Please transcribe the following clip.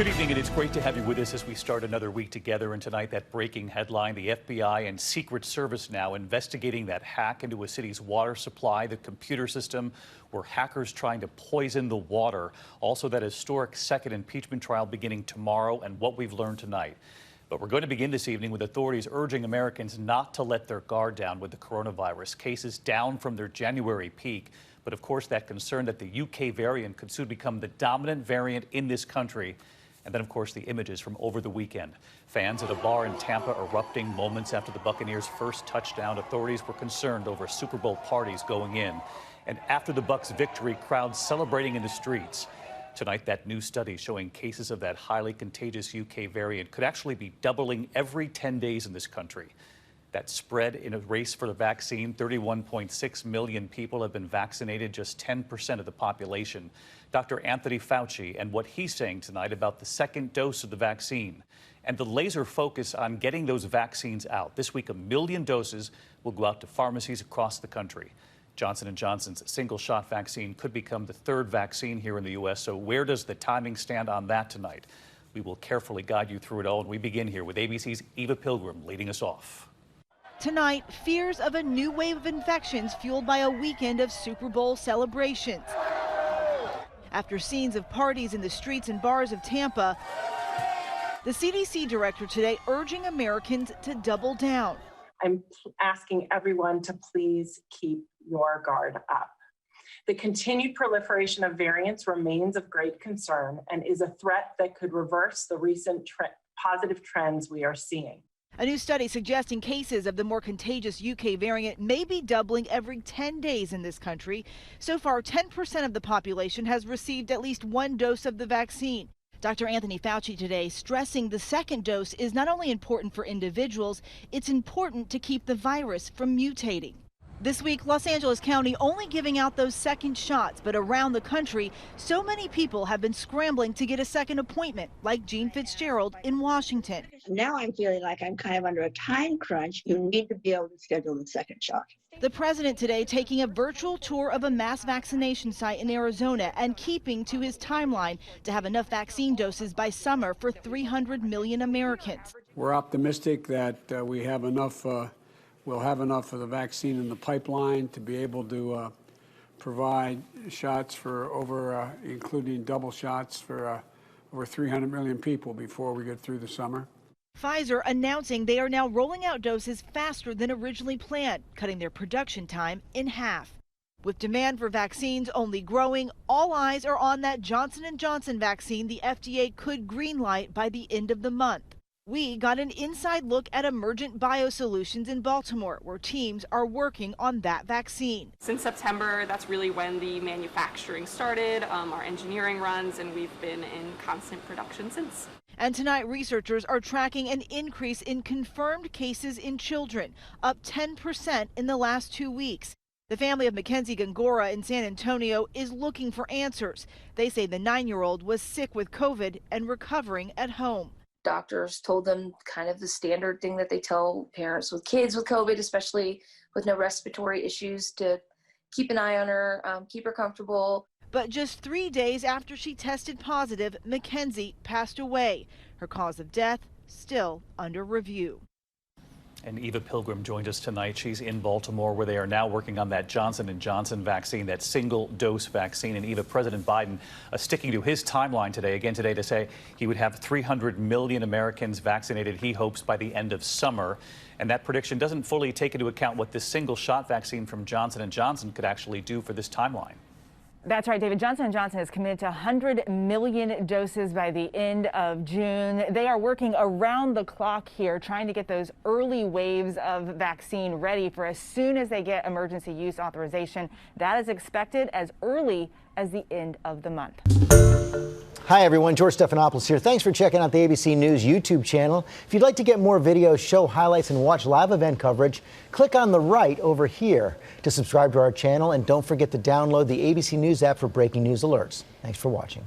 Good evening, and it's great to have you with us as we start another week together. And tonight, that breaking headline: the FBI and Secret Service now investigating that hack into a city's water supply, the computer system where hackers trying to poison the water. Also, that historic second impeachment trial beginning tomorrow, and what we've learned tonight. But we're going to begin this evening with authorities urging Americans not to let their guard down with the coronavirus. Cases down from their January peak. But of course, that concern that the UK variant could soon become the dominant variant in this country. And then, of course, the images from over the weekend. Fans at a bar in Tampa erupting moments after the Buccaneers' first touchdown. Authorities were concerned over Super Bowl parties going in. And after the Bucs' victory, crowds celebrating in the streets. Tonight, that new study showing cases of that highly contagious UK variant could actually be doubling every 10 days in this country. That spread in a race for the vaccine. 31.6 million people have been vaccinated, just 10% of the population. Dr. Anthony Fauci and what he's saying tonight about the second dose of the vaccine and the laser focus on getting those vaccines out. This week, 1 million doses will go out to pharmacies across the country. Johnson & Johnson's single-shot vaccine could become the third vaccine here in the U.S. So where does the timing stand on that tonight? We will carefully guide you through it all. And we begin here with ABC's Eva Pilgrim leading us off. Tonight, fears of a new wave of infections fueled by a weekend of Super Bowl celebrations. After scenes of parties in the streets and bars of Tampa, the CDC director today urging Americans to double down. I'm asking everyone to please keep your guard up. The continued proliferation of variants remains of great concern and is a threat that could reverse the recent positive trends we are seeing. A new study suggesting cases of the more contagious UK variant may be doubling every 10 days in this country. So far, 10% of the population has received at least one dose of the vaccine. Dr. Anthony Fauci today stressing the second dose is not only important for individuals, it's important to keep the virus from mutating. This week, Los Angeles County only giving out those second shots, but around the country, so many people have been scrambling to get a second appointment, like Jean Fitzgerald in Washington. Now I'm feeling like I'm kind of under a time crunch. You need to be able to schedule the second shot. The president today taking a virtual tour of a mass vaccination site in Arizona and keeping to his timeline to have enough vaccine doses by summer for 300 million Americans. We're optimistic that we have enough. We'll have enough of the vaccine in the pipeline to be able to provide shots for over, including double shots for over 300 million people before we get through the summer. Pfizer announcing they are now rolling out doses faster than originally planned, cutting their production time in half. With demand for vaccines only growing, all eyes are on that Johnson & Johnson vaccine the FDA could greenlight by the end of the month. We got an inside look at Emergent Biosolutions in Baltimore, where teams are working on that vaccine. Since September, that's really when the manufacturing started, our engineering runs, and we've been in constant production since. And tonight, researchers are tracking an increase in confirmed cases in children, up 10% in the last 2 weeks. The family of Mackenzie Gongora in San Antonio is looking for answers. They say the 9-year-old was sick with COVID and recovering at home. Doctors told them kind of the standard thing that they tell parents with kids with COVID, especially with no respiratory issues, to keep an eye on her, keep her comfortable. But just 3 days after she tested positive, Mackenzie passed away. Her cause of death still under review. And Eva Pilgrim joined us tonight. She's in Baltimore, where they are now working on that Johnson & Johnson vaccine, that single-dose vaccine. And Eva, President Biden sticking to his timeline today, again today, to say he would have 300 million Americans vaccinated, he hopes, by the end of summer. And that prediction doesn't fully take into account what this single-shot vaccine from Johnson & Johnson could actually do for this timeline. That's right, David. Johnson & Johnson is committed to 100 million doses by the end of June. They are working around the clock here, trying to get those early waves of vaccine ready for as soon as they get emergency use authorization. That is expected as early as the end of the month. Hi, everyone. George Stephanopoulos here. Thanks for checking out the ABC News YouTube channel. If you'd like to get more videos, show highlights, and watch live event coverage, click on the right over here to subscribe to our channel. And don't forget to download the ABC News app for breaking news alerts. Thanks for watching.